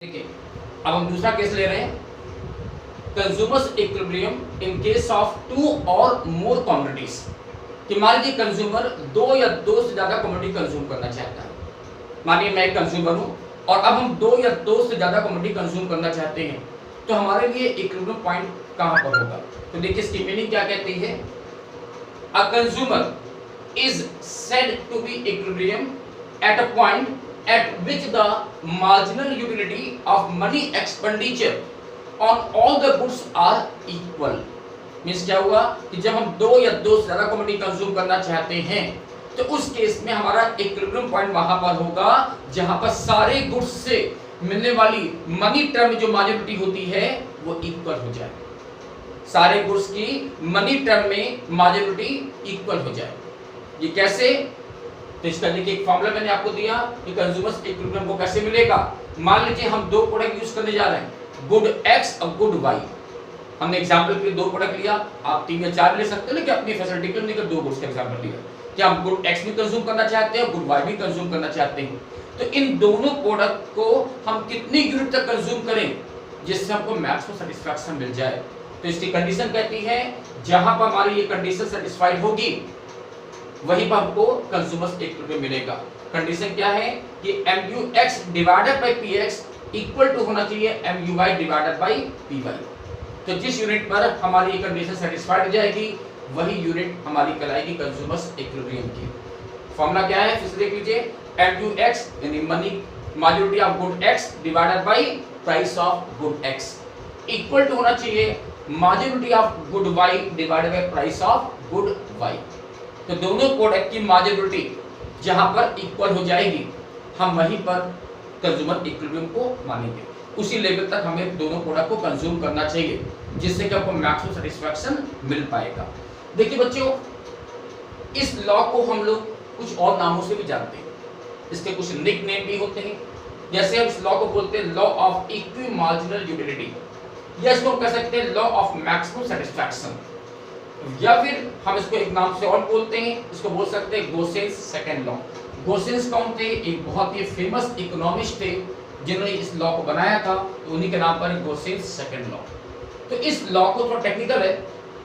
देखिए, अब हम दूसरा केस ले रहे हैं, consumer's equilibrium in case of two और मोर कमोडिटीज। कि मान लीजिए कंज्यूमर दो या दो से ज्यादा कमोडिटी कंज्यूम करना चाहता है। मानिए मैं एक कंज्यूमर हूं और अब हम दो या दो से ज्यादा कमोडिटी कंज्यूम करना चाहते हैं, तो हमारे लिए इक्विलिब्रियम पॉइंट कहां पर होगा? तो देखिए इसकी मीनिंग क्या कहती है, a consumer is said to be equilibrium at a point at which the marginal utility of money expenditure on all the goods are equal। Means क्या हुआ कि जब हम दो या दो से ज्यादा कमोडिटी कंज्यूम करना चाहते हैं तो उस केस में हमारा इक्विलिब्रियम पॉइंट वहां पर होगा जहां पर सारे गुड्स से मिलने वाली मनी टर्म जो मार्जिनलिटी होती है वो इक्वल हो जाए। सारे गुड्स की मनी टर्म में मार्जिनलिटी इक्वल हो जाए। ये कैसे? तो इसका देखिए एक फॉर्मूला मैंने आपको दिया कि कंज्यूमर्स इक्विलिब्रियम को कैसे मिलेगा। मान लीजिए हम दो प्रोडक्ट यूज करने जा रहे हैं, गुड एक्स और गुड वाई। हमने एग्जांपल के लिए दो प्रोडक्ट लिया, आप तीन या चार ले सकते हो, लेकिन अपनी फैसिलिटी के लिए दो गुड्स का एग्जांपल लिया कि हम गुड एक्स भी कंज्यूम करना चाहते हैं, गुड वाई भी कंज्यूम करना चाहते हैं। तो इन दोनों प्रोडक्ट को हम कितनी यूनिट तक कंज्यूम करें जिससे हमको मैक्सिमम सेटिस्फैक्शन मिल जाए। तो इसकी कंडीशन कहती है जहां पर हमारी ये कंडीशन सेटिस्फाइड होगी वहीं पर हमको कंज्यूमर्स इक्विलिब्रियम मिलेगा। कंडीशन क्या है कि MUX divided by PX equal to होना चाहिए MUY डिवाइडेड बाय PY। तो जिस यूनिट पर हमारी ये कंडीशन सेटिस्फाइड हो जाएगी वही यूनिट हमारी कहलाएगी कंज्यूमर्स इक्विलिब्रियम की। फॉर्मूला क्या है फिर से देख लीजिए, MUX यानी money marginality of good X divided by price of good X equal to होना चाहिए marginality of good Y divided by price of good Y। तो दोनों प्रोडक्ट की मार्जिनलिटी जहां पर इक्वल हो जाएगी हम वहीं पर कंज्यूमर इक्विलिब्रियम को मानेंगे। उसी लेवल तक हमें दोनों प्रोडक्ट को कंज्यूम करना चाहिए जिससे कि आपको मैक्सिमम सेटिस्फैक्शन मिल पाएगा। देखिए बच्चों, इस लॉ को हम लोग कुछ और नामों से भी जानते हैं, इसके कुछ निक नेम भी होते हैं। जैसे हम इस लॉ को बोलते हैं law of equi marginal utility, या इसको हम कह सकते हैं लॉ ऑफ मैक्सिमम सेटिस्फैक्शन, या फिर हम इसको एक नाम से और बोलते हैं, इसको बोल सकते हैं गोसेंस सेकंड लॉ। गोसेंस कौन थे? एक बहुत ही फेमस इकोनॉमिस्ट थे जिन्होंने इस लॉ को बनाया था, तो उन्हीं के नाम पर गोसेंस सेकंड लॉ। तो इस लॉ को थोड़ा टेक्निकल है,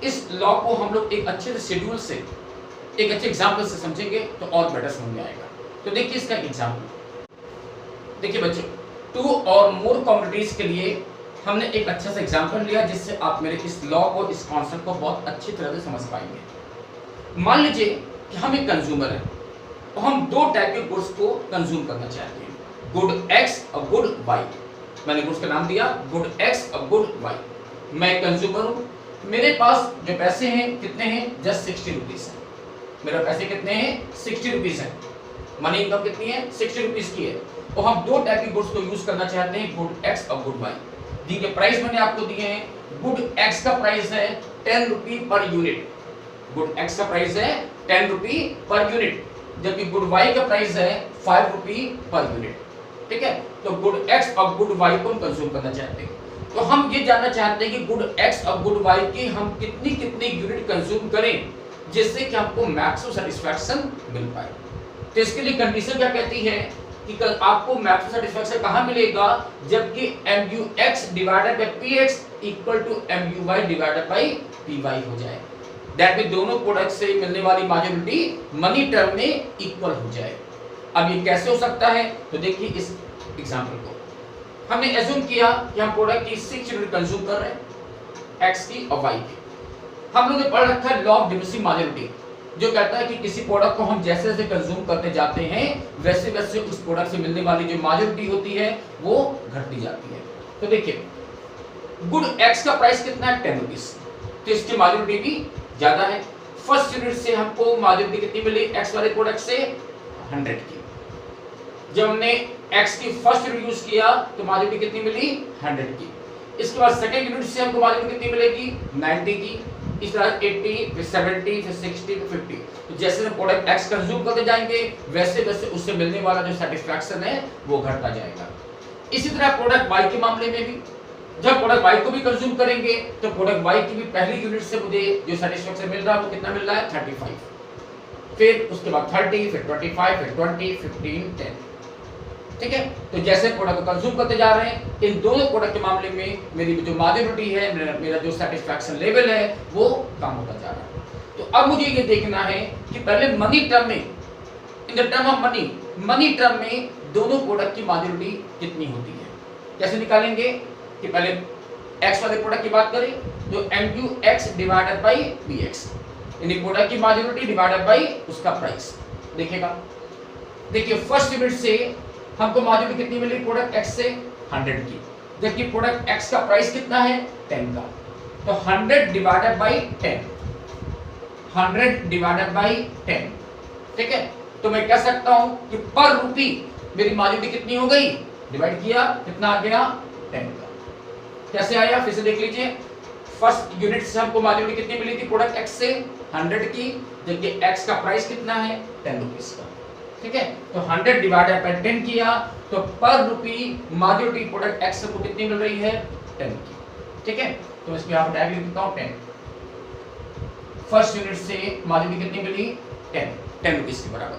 इस लॉ को हम लोग एक अच्छे से शेड्यूल से, एक अच्छे एग्जाम्पल से समझेंगे तो और बेटर समझ में आएगा। तो देखिए इसका एग्जाम्पल, देखिए बच्चों, टू और मोर कमोडिटीज के लिए हमने एक अच्छा सा एग्जांपल लिया जिससे आप मेरे इस लॉ को, इस कॉन्सेप्ट को बहुत अच्छी तरह से समझ पाएंगे। मान लीजिए कि हम एक कंज्यूमर हैं और हम दो टाइप के गुड्स को कंज्यूम करना चाहते हैं, गुड एक्स और गुड वाई। मैंने गुड्स का नाम दिया गुड एक्स और गुड वाई। मैं एक कंज्यूमर हूँ, मेरे पास जो पैसे हैं कितने हैं? जस्ट 60 रुपीज़ है। मेरे पैसे कितने हैं? 60 रुपीज़ है। मनी इनकम कितनी है? 60 रुपीज़ की है। और हम दो टाइप के गुड्स को यूज करना चाहते हैं, गुड एक्स और गुड वाई। जिनके प्राइस मैंने आपको दिए हैं, गुड एक्स का प्राइस है 10 रुपी पर यूनिट, गुड एक्स का प्राइस है 10 रुपी पर यूनिट, जबकि गुड वाई का प्राइस है 5 रुपी पर यूनिट। ठीक है, तो गुड एक्स और गुड वाई को हम कंज्यूम करना चाहते हैं। तो हम ये जानना चाहते हैं कि गुड एक्स और गुड वाई की हम कितनी कितनी यूनिट कंज्यूम करें जिससे कि आपको मैक्सिमम सेटिस्फैक्शन मिल पाए। तो इसके लिए कंडीशन क्या कहती है कि आपको मैक्सिमम सेटिस्फैक्शन कहां मिलेगा? जबकि MUX divided by PX equal to MUY divided by PY हो जाए। दैट मीन दोनों प्रोडक्ट से मिलने वाली मार्जिनलिटी मनी टर्म में इक्वल हो जाए। अब ये कैसे हो सकता है? तो देखिए इस एग्जांपल को हमने एज्यूम किया कि हम प्रोडक्ट की 6 यूनिट कंज्यूम कर रहे हैं, X की और Y की। हम लोगों ने पढ़ रखा है लॉ ऑफ डिमिनिशिंग मार्जिनलिटी, जो कहता है कि किसी प्रोडक्ट को हम जैसे जैसे कंज्यूम करते जाते हैं वैसे वैसे उस प्रोडक्ट से मिलने वाली जो मार्जिनलिटी होती है वो घटती जाती है। तो देखिए गुड एक्स का प्राइस कितना है? 10 रुपीज, तो इसकी मार्जिनलिटी भी ज्यादा है। फर्स्ट यूनिट से हमको मार्जिनलिटी कितनी मिली एक्स वाले प्रोडक्ट से? 100 की। जब हमने एक्स की फर्स्ट यूनिट यूज किया तो मार्जिनलिटी कितनी मिली? 100 की। इसके बाद सेकंड यूनिट से हमको मार्जिनलिटी कितनी मिलेगी? 90 की। इस तरह 80, फिर 70, फिर 60, फिर 50। तो जैसे हम प्रोडक्ट एक्स कंज्यूम करते जाएंगे वैसे वैसे उससे मिलने वाला जो सेटिस्फैक्शन है वो घटता जाएगा। इसी तरह प्रोडक्ट वाई के मामले में भी, जब प्रोडक्ट वाई को भी कंज्यूम करेंगे तो प्रोडक्ट वाई की भी पहली यूनिट से मुझे जो सेटिस्फैक्शन मिल रहा है वो कितना मिल रहा है? 35। फिर उसके बाद 30, फिर 25, फिर 20, 15, 10। ठीक है। तो जैसे प्रोडक्ट को कंज्यूम करते जा रहे हैं, इन दोनों प्रोडक्ट के मामले में मेरी जो मार्जिनलिटी है, मेरा जो सेटिस्फैक्शन लेवल है वो कम होता जा रहा है। तो अब मुझे ये देखना है कि पहले मनी टर्म में, in the term of money term में दोनों प्रोडक्ट की मार्जिनलिटी कितनी होती है। कैसे निकालेंगे कि पहले एक्स वाले प्रोडक्ट की बात करें तो MQX डिवाइडेड बाई BX, यानी प्रोडक्ट की मार्जिनलिटी डिवाइडेड बाई उसका प्राइस। देखिएगा, देखिए फर्स्ट यूनिट से हमको मार्जिनलिटी कितनी मिली प्रोडक्ट X से 100 की, जबकि प्रोडक्ट X का प्राइस कितना है 10 का। तो 100 डिवाइडेड बाई 10, 100 डिवाइडेड बाई 10, ठीक है। तो मैं कह सकता हूं कि पर रुपी मेरी मार्जिनलिटी कितनी हो गई, डिवाइड किया कितना आ गया 10 का। कैसे आया फिर से देख लीजिए, फर्स्ट यूनिट से हमको मार्जिनलिटी कितनी मिली थी प्रोडक्ट X से 100 की, जबकि X का प्राइस कितना है 10 रुपीस का, ठीक है। तो 100 डिवाइडेड बाय 10 किया तो पर रुपी मार्जिनलिटी प्रोडक्ट X को कितनी मिल रही है 10 की, ठीक है। तो इसको यहां पर डायरेक्ट लिख देता हूं 10। फर्स्ट यूनिट से मार्जिनलिटी कितनी मिली 10 रुपीस के बराबर,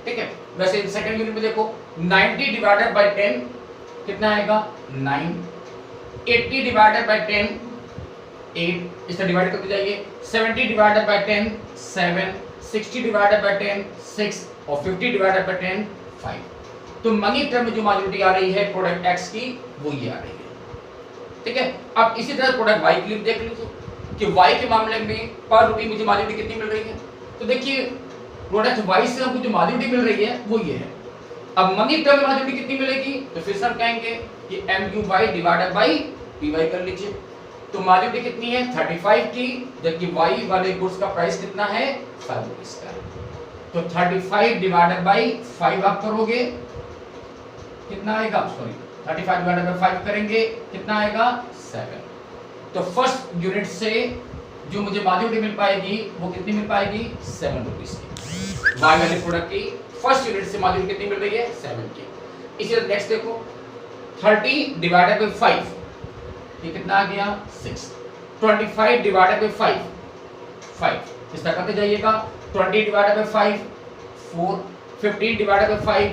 ठीक है। वैसे सेकंड यूनिट में देखो 90 डिवाइडेड बाय 10 कितना आएगा 9, 80 डिवाइडेड बाय 10 8, इससे डिवाइड करते जाइए, 70 डिवाइडेड बाय 10 7, 60 डिवाइडेड बाय 10 6 और 50 डिवाइडेड बाय 10 5। तो मनी टर्म में जो मार्जिनलिटी आ रही है प्रोडक्ट X की वो ये आ रही है, ठीक है। अब इसी तरह प्रोडक्ट Y की देख लीजिए कि Y के मामले में पर रुपये मुझे मार्जिनलिटी कितनी मिल रही है। तो देखिए प्रोडक्ट Y से हमको जो मार्जिनलिटी मिल रही है वो ये है। अब मनी टर्म में मार्जिनलिटी कितनी मिलेगी, तो फिर से हम कहेंगे कि MQY डिवाइडेड बाई PY कर लीजिए। तो मार्जिनलिटी कितनी है 35 की, जबकि Y वाले गुड्स का प्राइस कितना है 5 रुपीस का। तो 35 डिवाइडेड बाई 5 आप करोगे कितना आएगा, सॉरी 35 डिवाइडेड बाई 5 करेंगे कितना आएगा 7। तो फर्स्ट यूनिट से जो मुझे मार्जिनलिटी मिल पाएगी वो कितनी मिल पाएगी 7 रुपीस की। Y वाले प्रोडक्ट की फर्स्ट यूनिट से मार्जिनलिटी कितनी मिल रही है 7 की। इसी तरह नेक्स्ट देखो 30 डिवाइडेड बाई 5 ये कितना आ गया 6, 25 डिवाइडेड बाई 5 इस तरह करते जाइएगा, 20 divided by 5 4, 15 divided by 5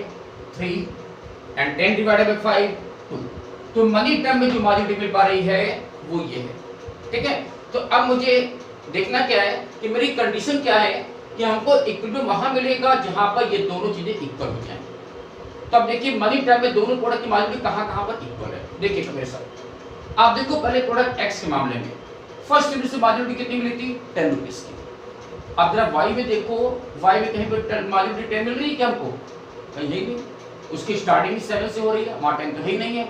3 and 10 divided by 5 2। तो मनी टर्म में जो मार्जिनलिटी मिल पा रही है वो ये है, ठीक है। तो अब मुझे देखना क्या है कि मेरी कंडीशन क्या है कि हमको इक्विलिब्रियम वहां मिलेगा जहां पर ये दोनों चीजें इक्वल हो जाएं। तो अब देखिए मनी टर्म में दोनों प्रोडक्ट की मार्जिनलिटी कहां पर इक्वल है। देखिए मेरे साथ आप देखो, पहले प्रोडक्ट X के मामले में फर्स्ट यूनिट से मार्जिनलिटी कितनी मिली थी 10 रुपीस की। अब जरा Y में देखो, Y में कहीं पर मार्जिनलिटी 10 मिल रही है क्या हमको, कहीं नहीं, उसकी स्टार्टिंग 7 से हो रही है, वहां 10 तो है ही नहीं है।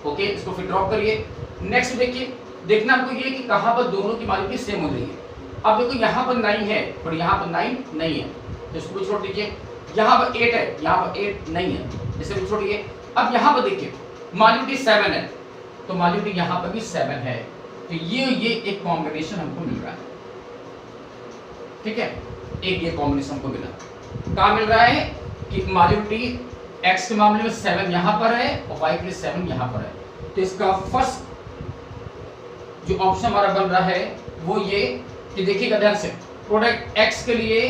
ओके, इसको फिर ड्रॉप करिए। नेक्स्ट देखिए, देखना हमको ये कि कहां पर दोनों की मार्जिनलिटी सेम हो रही है। अब देखो यहाँ पर 9 है और यहाँ पर 9 नहीं है, तो इसको भी छोड़ दीजिए। यहाँ पर 8 है, यहाँ पर 8 नहीं है, इसे भी छोड़िए। अब यहाँ पर देखिए मार्जिनलिटी 7 है, तो मार्जिनलिटी यहाँ पर भी 7 है। तो ये एक कॉम्बिनेशन हमको मिल रहा है, ठीक है। एक ये कॉम्बिनेशन हमको मिला, कहाँ मिल रहा है कि मार्जिनलिटी X के मामले में 7 यहाँ पर है और Y के लिए 7 यहाँ पर है। तो इसका फर्स्ट जो ऑप्शन हमारा बन रहा है वो ये कि देखिएगा ध्यान से, प्रोडक्ट X के लिए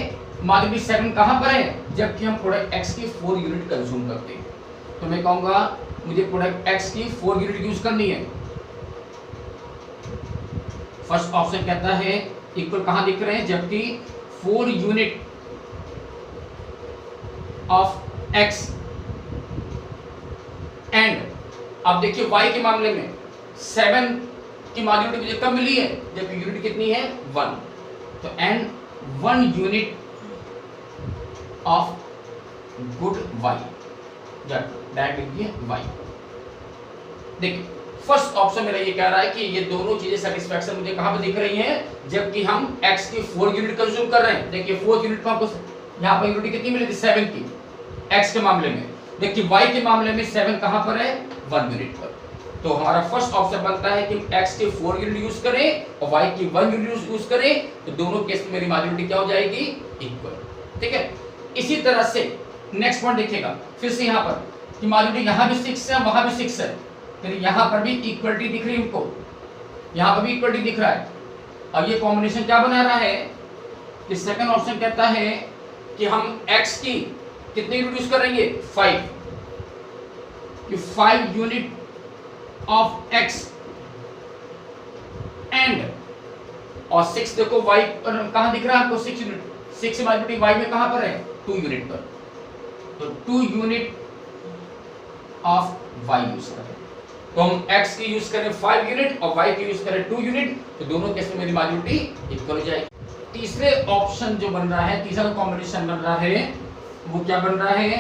मार्जिनलिटी 7 कहाँ पर है, जबकि हम प्रोडक्ट X की 4 यूनिट कंज्यूम करते हैं। तो मैं कहूँगा मुझे प्रोडक्ट X की 4 यूनिट यूज करनी है। फर्स्ट ऑप्शन कहता है इक्वल कहां दिख रहे हैं, जबकि 4 यूनिट ऑफ X एंड अब देखिए Y के मामले में 7 की मार्जिनलिटी मुझे कब मिली है, जबकि यूनिट कितनी है 1। तो and 1 unit of good Y, direct लिखिए Y। देखिए फर्स्ट ऑप्शन मेरा ये कह रहा है कि ये दोनों चीजें सेटिस्फैक्शन मुझे कहां पर दिख रही हैं, जबकि हम X की 4 यूनिट कंज्यूम कर रहे हैं। देखिए 4 यूनिट को आपको यहाँ पर यूनिट कितनी मिली थी 7 की X के मामले में, देखिए Y के मामले में 7 कहां पर है 1 यूनिट पर। तो हमारा फर्स्ट ऑप्शन बनता है कि X की 4 यूनिट यूज करें और Y की 1 यूनिट यूज करें, तो दोनों केस में मेरी मार्जिनलिटी क्या हो जाएगी इक्वल, ठीक है। इसी तरह से नेक्स्ट पॉइंट देखिएगा, फिर से यहाँ पर कि मार्जिनलिटी यहाँ भी 6 है वहां भी 6 है, फिर यहाँ पर भी इक्वलिटी दिख रही है हमको, यहाँ पर भी इक्वलिटी दिख रहा है। अब ये कॉम्बिनेशन क्या बना रहा है कि सेकंड ऑप्शन कहता है कि हम X की कितनी यूनिट यूज करेंगे 5, कि 5 यूनिट ऑफ x एंड, और 6 देखो y पर कहां दिख रहा है आपको, 6 यूनिट, 6 मल्टीप्लाई y में कहां पर है, 2 यूनिट पर, तो 2 यूनिट ऑफ y यूज करें। तो हम x की यूज करें 5 यूनिट और y की यूज करें 2 यूनिट, तो दोनों केस में मेरी मॉड्यूलिटी इक्वल हो जाएगी। तीसरे ऑप्शन जो बन रहा है, तीसरा कॉम्बिनेशन बन रहा है, वो क्या बन रहा है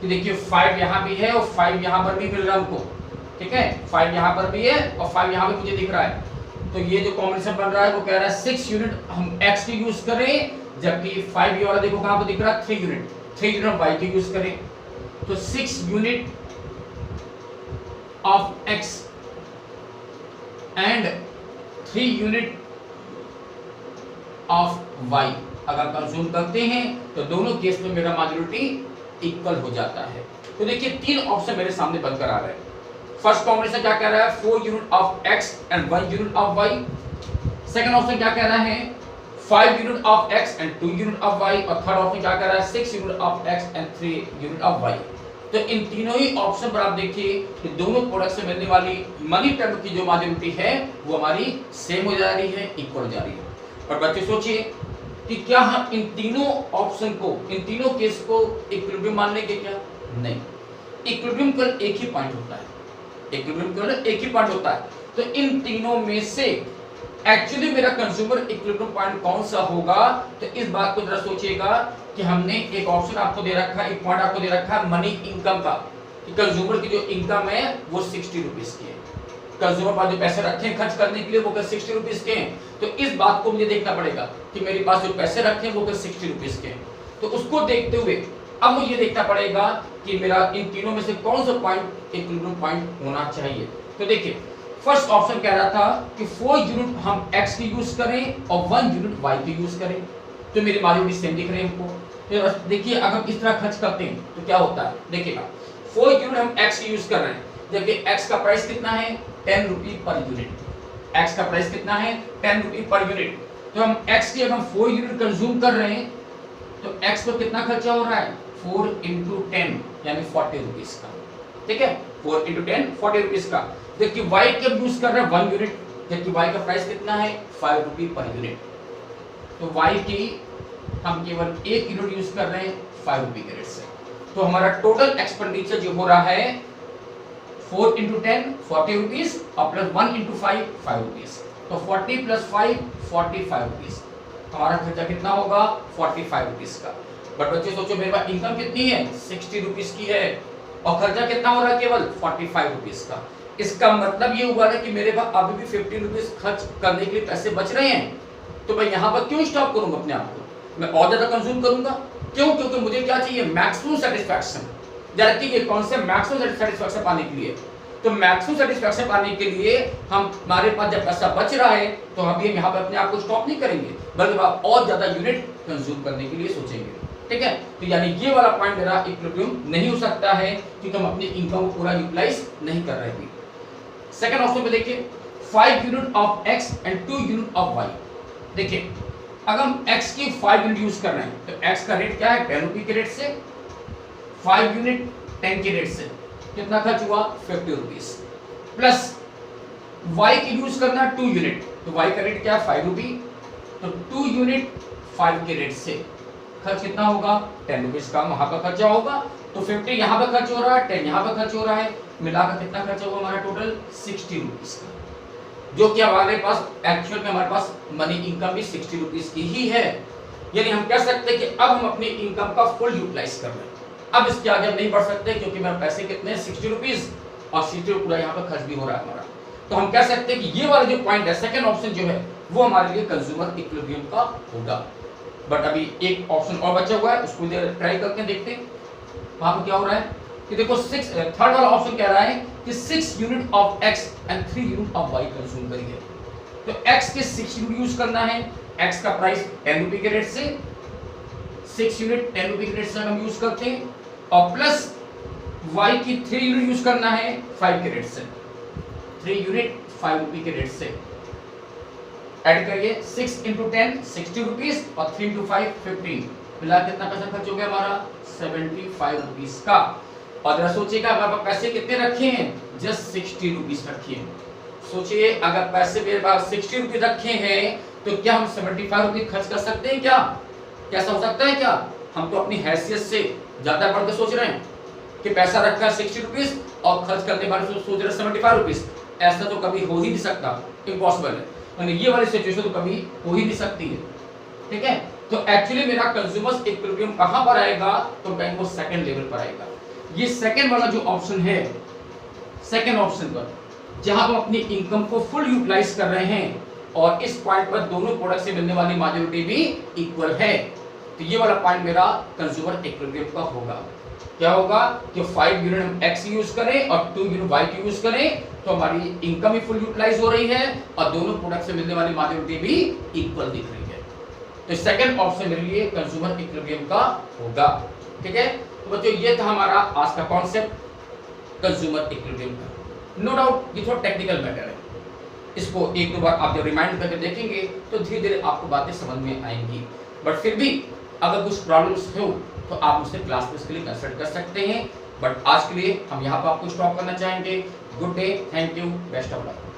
कि देखिए 5 यहां भी है और 5 यहां पर भी मिल रहा है हमको, ठीक है, 5 यहां पर भी है और 5 यहां पे मुझे दिख रहा है। तो ये जो कॉम्बिनेशन बन रहा है वो कह रहा है 6 यूनिट हम x की यूज करें, जबकि 5 ये वाला देखो कहां पर दिख रहा है 3 यूनिट, 3 यूनिट हम y की यूज करें। तो 6 unit of x and 3 unit of y अगर कंज्यूम करते हैं तो दोनों केस में मेरा मॉड्यूलिटी इक्वल हो जाता है। तो देखिए 3 ऑप्शन मेरे सामने बनकर आ रहे हैं। फर्स्ट कॉम्बिनेशन क्या कह रहा है, 4 unit of x and 1 unit of y। Second option क्या कह रहा है, 5 unit of x and 2 unit of y। और थर्ड ऑप्शन क्या कह रहा है, 6 unit of x and 3 unit of y। तो इन तीनों ही ऑप्शन पर आप देखिए कि दोनों प्रोडक्ट से मिलने वाली मनी टर्म की जो मॉड्यूलिटी है वो हमारी सेम हो जा रही है, इक्वल हो जा रही है। और बच्चे सोचिए कि क्या हम इन तीनों ऑप्शन को, इन तीनों केस को इक्विलिब्रियम मान लेंगे क्या? नहीं, इक्विलिब्रियम केवल एक ही पॉइंट होता है, इक्विलिब्रियम केवल एक ही पॉइंट होता है। तो इन तीनों में से एक्चुअली मेरा कंज्यूमर इक्विलिब्रियम पॉइंट कौन सा होगा, तो इस बात को जरा सोचिएगा कि हमने एक ऑप्शन आपको दे रखा है, एक पॉइंट आपको दे रखा है मनी इनकम का, कि कंज्यूमर की जो इनकम है वो 60 रुपीज की है। कंज्यूमर पास जो पैसे रखे हैं खर्च करने के लिए वो 60 रुपीज के हैं। तो इस बात को मुझे देखना पड़ेगा कि मेरे पास जो पैसे रखे हैं वो 60 रुपीज के हैं। तो उसको देखते हुए अब मुझे ये देखना पड़ेगा कि मेरा इन तीनों में से कौन सा पॉइंट इक्विलिब्रियम पॉइंट होना चाहिए। तो देखिए फर्स्ट ऑप्शन कह रहा था कि 4 यूनिट हम x की यूज करें और 1 यूनिट y की यूज करें, तो मेरी मॉड्यूलिटी सेम दिख रही है हमको। तो देखिए अगर हम इस तरह खर्च करते हैं तो क्या होता है, देखिएगा 4 यूनिट हम x की यूज कर रहे हैं, जबकि x का प्राइस कितना है 10 रुपी पर यूनिट, x का प्राइस कितना है 10 रुपी पर यूनिट। तो हम x की अगर 4 यूनिट कंज्यूम कर रहे हैं तो x पर कितना खर्चा हो रहा है 4 × 10 यानी 40 रुपीज का, ठीक है, 4 × 10 40 रुपीज का। जबकि y के यूज कर रहे हैं 1 यूनिट, जबकि y का प्राइस कितना है 5 रुपी पर यूनिट। तो y की हम केवल 1 यूनिट यूज कर रहे हैं 5 रुपी के रेट से। तो हमारा टोटल एक्सपेंडिचर जो हो रहा है 4 × 10 40 रुपीज और प्लस 1 × 5 5 रुपीज। तो 40 + 5 45 रुपीज, हमारा खर्चा कितना होगा 45 रुपीज का। बट बच्चे सोचो मेरे पास इनकम कितनी है 60 रुपीज की है और खर्चा कितना हो रहा है केवल 45 रुपीज का। इसका मतलब ये हुआ है कि मेरे पास अभी भी 50 रुपीज खर्च करने के लिए पैसे बच रहे हैं। तो मैं यहाँ पर क्यों स्टॉप करूंगा अपने आप को, मैं और ज्यादा कंज्यूम करूंगा। क्यों? क्योंकि मुझे क्या चाहिए मैक्सिमम सेटिस्फैक्शन। जरा कि ये कॉन्सेप्ट मैक्सिमम सेटिस्फैक्शन पाने के लिए, तो मैक्सिमम सेटिस्फैक्शन पाने के लिए हमारे पास जब पैसा बच रहा है तो अभी हम यहाँ पर अपने आप को स्टॉप नहीं करेंगे, बल्कि आप और ज्यादा यूनिट कंज्यूम करने के लिए सोचेंगे, ठीक है। तो यानी ये वाला पॉइंट मेरा इक्विलिब्रियम नहीं हो सकता है क्योंकि हम अपनी इनकम को पूरा यूटिलाइज नहीं कर रहे हैं। सेकंड ऑप्शन पे देखिए 5 unit of x and 2 unit of y। देखिए अगर हम x की 5 यूनिट यूज कर रहे हैं तो x का रेट क्या है 10 रुपये के रेट से, 5 यूनिट 10 के रेट से कितना खर्च हुआ 50 रुपीज, प्लस y की यूज करना 2 यूनिट, तो y का रेट क्या है 5 रुपी, तो 2 यूनिट 5 के रेट से खर्च कितना होगा 10 रुपीज का वहां पर खर्चा होगा। तो 50 यहाँ पर खर्च हो रहा है, 10 यहाँ पर खर्च हो रहा है, मिलाकर कितना खर्चा होगा हमारा टोटल 60 रुपीज का, जो कि हमारे पास एक्चुअल में हमारे पास मनी इनकम भी 60 रुपीज की ही है। यानी हम कह सकते हैं कि अब हम अपनी इनकम का फुल यूटिलाइज कर रहे हैं, अब इसके आगे हम नहीं बढ़ सकते क्योंकि मेरे पैसे कितने 60 रुपीज और 60 पूरा यहाँ पर खर्च भी हो रहा है हमारा। तो हम कह सकते हैं कि ये वाला जो पॉइंट है सेकंड ऑप्शन जो है वो हमारे लिए कंज्यूमर इक्विलिब्रियम का होगा। बट अभी एक ऑप्शन और बचा हुआ है, उसको ट्राई करके देखते हैं वहां पर क्या हो रहा है। कि देखो थर्ड वाला ऑप्शन कह रहा है कि 6 unit of x and 3 unit of y consume करिए। तो x के 6 यूनिट यूज करना है, x का प्राइस 10 रुपये के रेट से, 6 यूनिट 10 रुपये के रेट से हम यूज करते हैं, और प्लस y की 3 यूनिट यूज करना है 5 के रेट से, 3 यूनिट 5 रुपये के रेट से। ऐड करिए 6 × 10 60 रुपीज और 3 × 5 15, मिला कितना पैसा खर्च हो गया हमारा 75 रुपीज का। और जरा सोचिएगा अगर आप पैसे कितने रखे हैं, जस्ट 60 रुपीज रखे हैं। सोचिए अगर पैसे मेरे पास 60 रुपीज रखे हैं तो क्या हम 75 रुपीज खर्च कर सकते हैं क्या? कैसा हो सकता है क्या? हम तो अपनी हैसियत से ज्यादा बढ़ के सोच रहे हैं कि पैसा रखा है 60 रुपीज और खर्च करने वाले सोच रहे 75 रुपीज। ऐसा तो कभी हो ही नहीं सकता, इम्पॉसिबल है। यानी ये वाली सिचुएशन तो कभी हो ही नहीं सकती है, ठीक है। तो एक्चुअली मेरा कंज्यूमर्स इक्विलिब्रियम कहां पर आएगा, तो बैंक वो सेकंड लेवल पर आएगा। ये सेकंड वाला जो ऑप्शन है, सेकंड ऑप्शन पर जहां हम अपनी इनकम को फुल यूटिलाइज कर रहे हैं और इस पॉइंट पर दोनों प्रोडक्ट से मिलने वाली मार्जिनलिटी भी इक्वल है, तो ये वाला पॉइंट मेरा कंज्यूमर इक्विलिब्रियम का होगा। क्या होगा कि 5 यूनिट हम x यूज करें और 2 यूनिट y की यूज करें तो हमारी इनकम भी फुल यूटिलाइज हो रही है और दोनों प्रोडक्ट से मिलने वाली मार्जिनलिटी भी इक्वल दिख रही है। तो सेकंड ऑप्शन मेरे लिए कंज्यूमर इक्विलिब्रियम का होगा, ठीक है। तो बच्चों ये था हमारा आज का कॉन्सेप्ट कंज्यूमर इक्विलिब्रियम का। नो डाउट ये थोड़ा टेक्निकल मैटर है, इसको एक दो बार आप जब रिमाइंड करके देखेंगे तो धीरे धीरे आपको बातें समझ में आएंगी। बट फिर भी अगर कुछ प्रॉब्लम्स हो तो आप मुझसे क्लास में इसके लिए कंसल्ट कर सकते हैं। बट आज के लिए हम यहाँ पर आपको स्टॉप करना चाहेंगे। Good day, thank you, best of luck.